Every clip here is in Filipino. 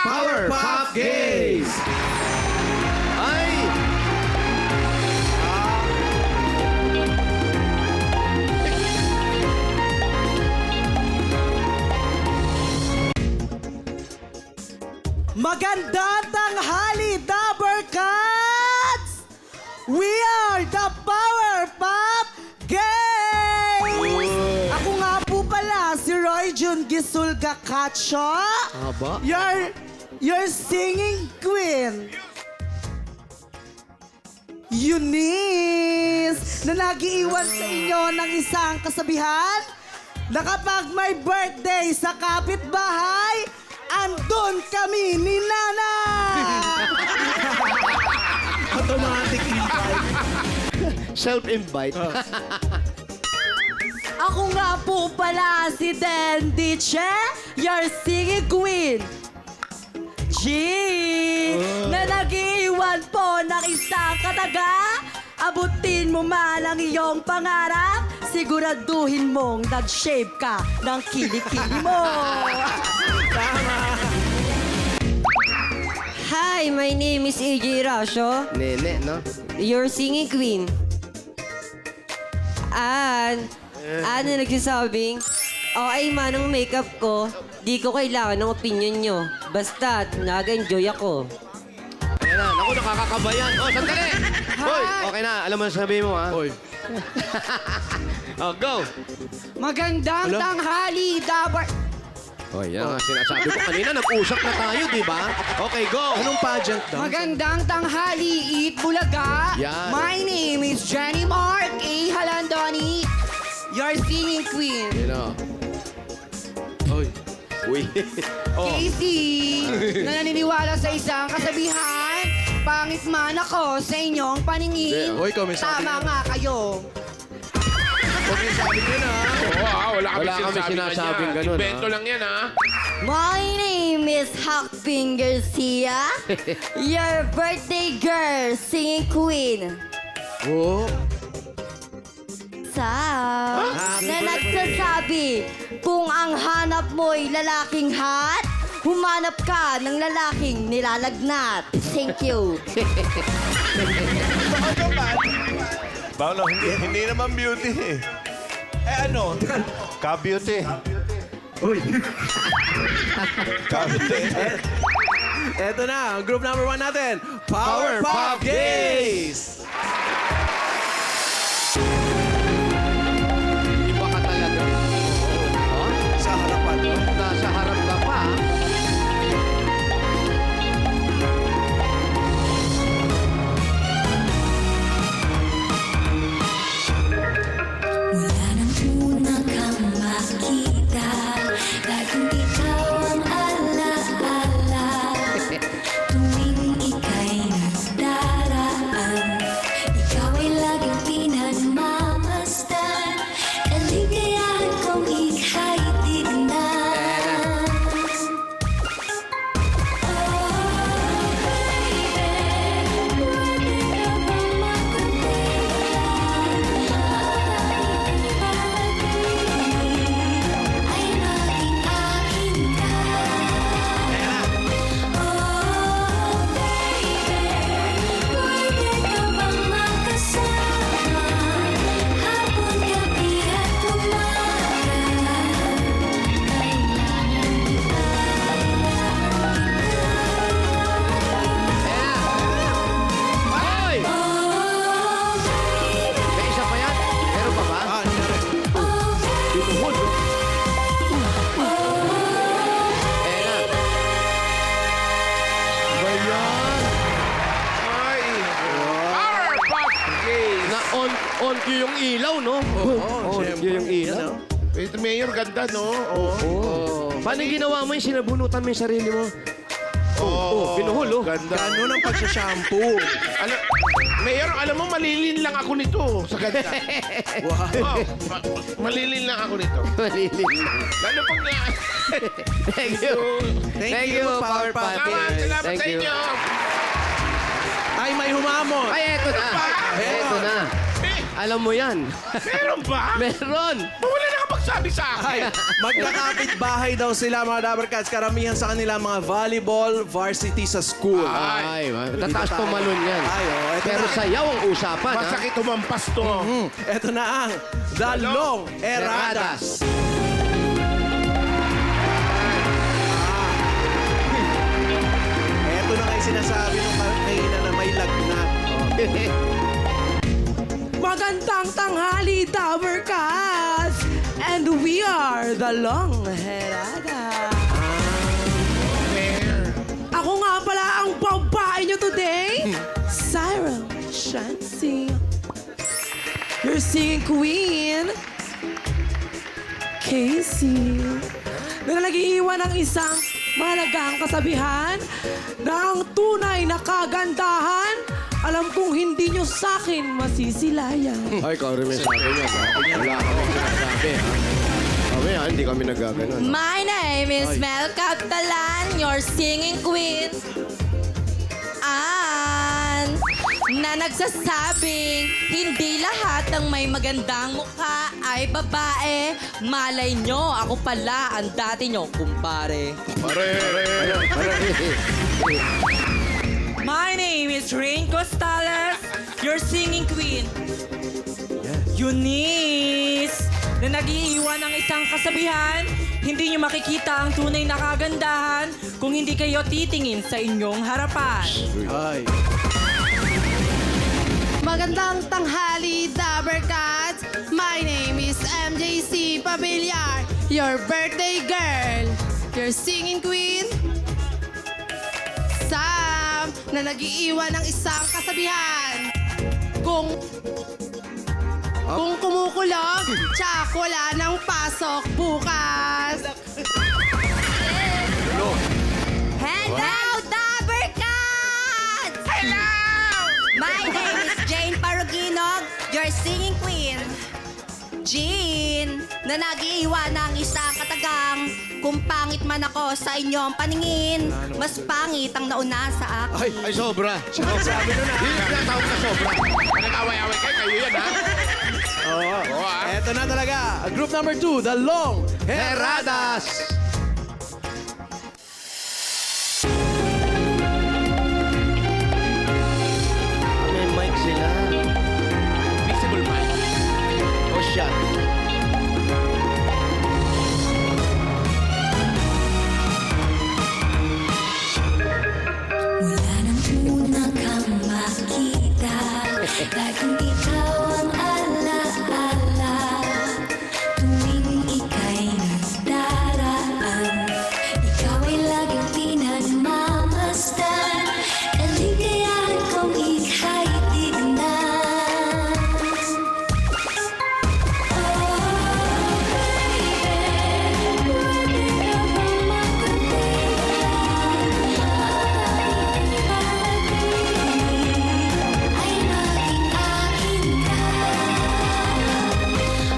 Powerpuff Gays! Ay! Magandang tanghali, Dabber Cats! We are the Powerpuff Gays! Ako nga po pala si Roy Jun Gisulga Cacho. Aba? Your singing queen. Eunice, na nagiiwan sa inyo ng isang kasabihan na kapag may birthday sa kapitbahay, andun kami ni Nana! Automatic invite. Self-invite. Ako nga po pala si Dendiche, your singing queen. G, na nag-iwan po ng isang kataga. Abutin mo man ang iyong pangarap, siguraduhin mong nag-shave ka ng kilikili mo. Hi, my name is AJ Rasho, Nene, no? your singing queen. Ano nagsasabing, okay man ang makeup ko, di ko kailangan ng opinion nyo. Basta, nag-enjoy ako. Ayan na, naku, nakakakabayan. Oh, sandali! Hoy, okay na. Alam mo na sabihin mo, ha? Hoy. Oh, go! Magandang tanghali, Dabber. Oh, yan nga sinasabi ko kanina. Nag-usap na tayo, di ba? Okay, go! Anong pageant daw? Magandang tanghali, Eat Bulaga. Yan. My name is Jenny Mark A. Halandoni, your singing queen. You know. Hoy. Uy. Oh. Casey, na naniniwala sa isang kasabihan, pangit man ako sa inyong paningin. Hoy, ikaw may sabi Tama yan. nga kayo. Huwag yung sabi ko na. Wala kami Wala kami sinasabing ganun, Invento ha? lang yan, ha? My name is Hakping Garcia, your birthday girl, singing queen. Oh. Na nagsasabi, kung ang hanap mo'y lalaking hot, humanap ka ng lalaking nilalagnat. Thank you. Paolo, hindi naman beauty eh. Eh ano? Ka-beauty. Uy. Ka-beauty. Eto na, ang group number 1 natin. Powerpuff Gays! Iba ka talaga. Oh? Sa harapan mo. Nasa harap ka pa, ha? Mula nang una kang makita, laging ikaw ang alaala. Tuwing ika'y nagdaraan, ikaw ay laging pinagmamasdan. Kaligayahan kong ika'y tignan. Oh, baby, pwede ka bang ay maging akin ka. Oh, baby, pwede ka bang makasama hapon, gabi at umaga? Hoy! Oh, baby, May isa pa yan? Meron pa ba? Ah, hindi na rin. Dito mo, no? Ayan na. Ba yan? Ay! Powerpuff Gays! On cue yung ilaw, no? Oo, On cue yung ilaw. Yan, oh. Wait, Mayor, ganda, no? Oo. Oh. Paano yung ginawa mo yung sinabunutan mo yung sarili mo? Oh, pinuhol, oh. Ganda. Gano'n ang pag-shampoo. Mayor, alam mo, malilin lang ako nito sa ganda. Wow. Oh, malilin lang ako nito. Malilin. Lalo pag na... Thank you. Thank you, Powerpuff Salamat, Gays. salamat Thank sa you. inyo. Ay, may humamon. Ay, eto na. Eto na. Eh, Alam mo yan. meron ba? Meron. Wala na kapag sabi sa Ay, akin? magkakapit bahay daw sila mga Dabbercats. Karamihan sa kanila mga volleyball varsity sa school. Ay, tataas tumalon yan. Ay, oh, eto Pero na. sayaw ang usapan, ha? Masakit humampas to. Ito na ang The Long Eradas. Ito na kayo sinasabi nung kanina na may lagnat. Magandang tanghali, Dabbercats! And we are the Long Herada. Ako nga pala ang babae nyo today, Cyril Shansi. Your singing queen, Casey. Na nag-iiwan ng isang mahalagang kasabihan na ang tunay na kagandahan, alam kong hindi nyo sa'kin masisilayan. Ay, Kari, may sabi niya. Wala kami sinasabi, ha? Kami, ha? Hindi kami nagaganon. My name is Mel Captalan, your singing queen. Na nagsasabing hindi lahat ng may magandang mukha ay babae. Malay nyo, ako pala ang dati nyo kumpare. My name is Rain Costales, your singing queen. Eunice, na nag-iiwan ng isang kasabihan, hindi nyo makikita ang tunay na kagandahan kung hindi kayo titingin sa inyong harapan. Ay. Magandang tanghali, Dabbercats! My name is MJC Pabiliar, your birthday girl, your singing queen, Sam, na nag-iiwan ng isang kasabihan. Kung kumukulog, tsak wala ng pasok bukas. Hello, Dabbercats! Hello! My name is Jane Paruginog, your singing queen. Jean, na nag-iiwan ng isang katagang, kung pangit man ako sa inyong paningin, mas pangit ang nauna sa akin. Ay, sobra. Sabi nun na. Hindi na tawag na sobra. Nag-away-away kayo yan, ha? Oo. Oo, ah. Ito na talaga. Group number 2, The Long Heradas! May mic sila. Visible man. O siya. Mula nang una kang makita, laging ikaw ang alaala. Tuwing ika'y nagdaraan, ikaw ay laging pinagmamasdan. Kaligayahan kong ika'y tignan. Oh, baby, pwede ka bang ay maging akin ka.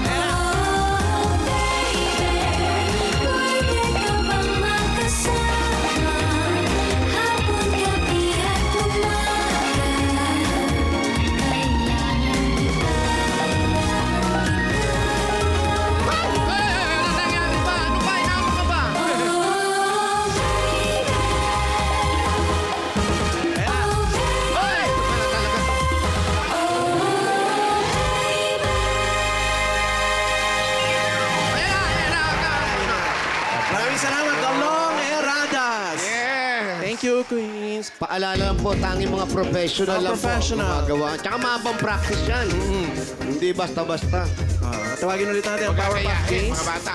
Oh, baby, pwede ka bang makasama hapon, gabi at umaga. Ano nangyari ba? Ano ba? Inaamo ka ba? Ay! Wala talaga. Ayan na. Maraming salamat, The Long Eradas. Yeah. Thank you, Queens. Paalala lang po, tanging mga professional Mga lang professional. po gumagawa. Tsaka mahabang practice yan. Hindi basta-basta. Tawagin ulit natin ang Powerpuff Magkakayahin, Games. mga bata.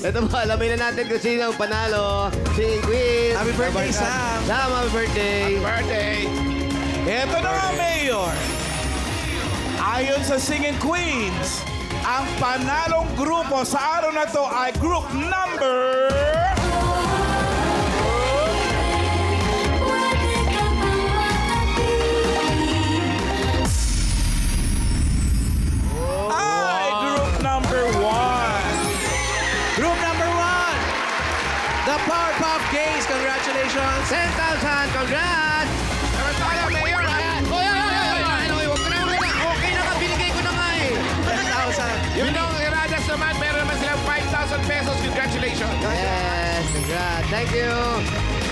Ito po, alamin na natin kung sino ang panalo. Singing Queen. Happy birthday, Sam. Sam, happy birthday. Birthday. Eto na nga, Mayor. Ayon sa Singing Queens, ang panalong grupo sa araw na to ay group number... Pwede ka bang makapili? ay group number 1. Group number 1, The Powerpuff Games. Congratulations. 10,000, congrats! Samantala, Mayor, ha? Oy, huwag ka na muna. Okay na ka, binigay ko na nga eh. 10,000. Yung Long Eradas naman, meron naman sila Yes, congrats. Thank you.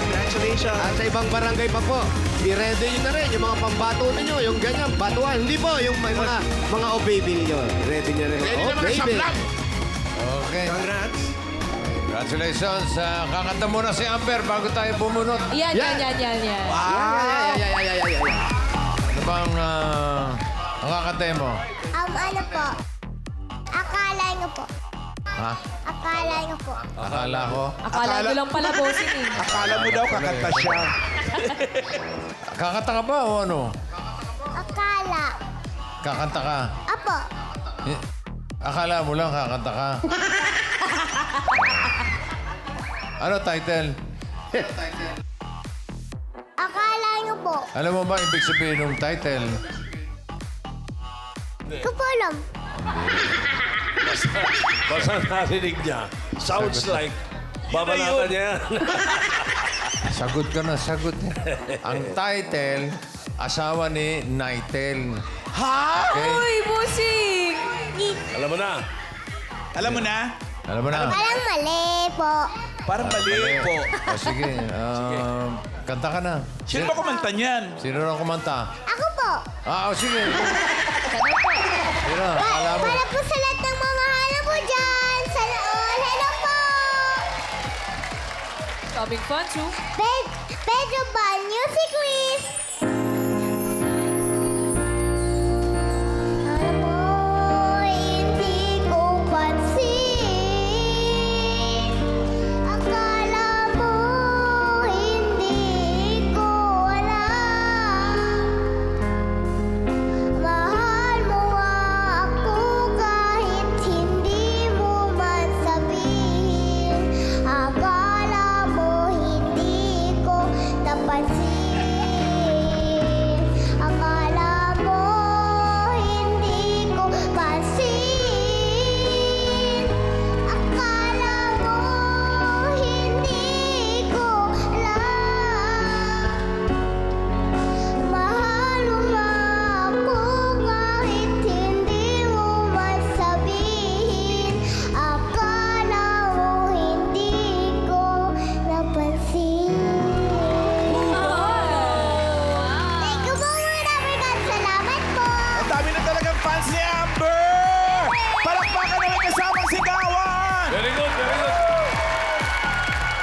Congratulations. At sa ibang barangay pa po, i-ready nyo na rin yung mga pambato ninyo, yung ganyan, batuan. Hindi po, yung may mga o-baby ninyo. Ready nyo rin. Ready naman sa vlog. Okay. Congrats. Congratulations. Kakanta muna si Amber bago tayo bumunot. Yan. Ano bang ang kakantay mo? Ano po? Akala nyo po. Ha? Akala nyo po. Akala ko. Akala ko lang pala bossing eh. Akala mo daw kakanta siya. Kakanta ka ba o ano? Akala. Kakanta ka? Apo. Akala mo lang kakanta ka. Ano title? Akala nyo po. Alam mo ba ibig sabihin ng title? Ko po alam. Basta narinig niya. Sounds like babalatan niya yan. Sagot ka na, sagot. Ang title, asawa ni Nightel. Ha? Okay? Uy, bossing! Alam mo na. Alam mo na? Alam mo na? Parang mali po. Parang mali po. O sige, kanta ka na. Sino ba kumanta niyan? Sino na kumanta? Ako po. Sige. Sino? Alam mo. Para po sa lahat ng mga mahal po dyan. Sana all. Hello po. Coming fun, too. Pedro Bal Music Quiz. Alam mo, hindi ko pansin. Akala mo, hindi ko alam. Mahal mo ako kahit hindi mo man sabihin. Akala mo, hindi ko napansin. Akala mo, hindi ko pansin. Akala mo, hindi ko alam. Mahal mo ako kahit hindi mo man sabihin. Akala mo, hindi ko napansin. Thank you po mga African. Salamat po. Ang dami na talagang fans ni Amber! Palakpakan na may kasamang sigawan! Very good, very good.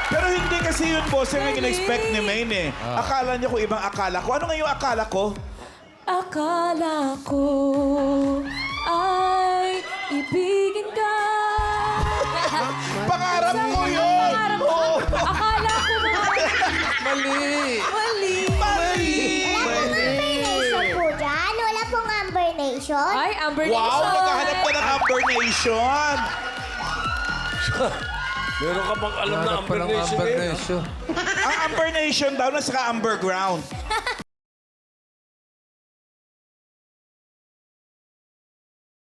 Pero hindi kasi yun, boss, yung in-expect ni Maine eh. Akala niya kung ibang akala ko. Ano nga yung akala ko? Akala ko ay ibigin ka. Pangarap ko yun! Oo. Akala ko Mali! mali. Wala pong Amber Nation po dyan. Wala pong Amber Nation. Ay, Amber Nation. Wow, naghahanap ka ng Amber Nation! Meron ka pang alam na Hanap pa Amber ng Nation Amber eh. Nation. Ang Amber Nation daw nasa ka-Amber Ground.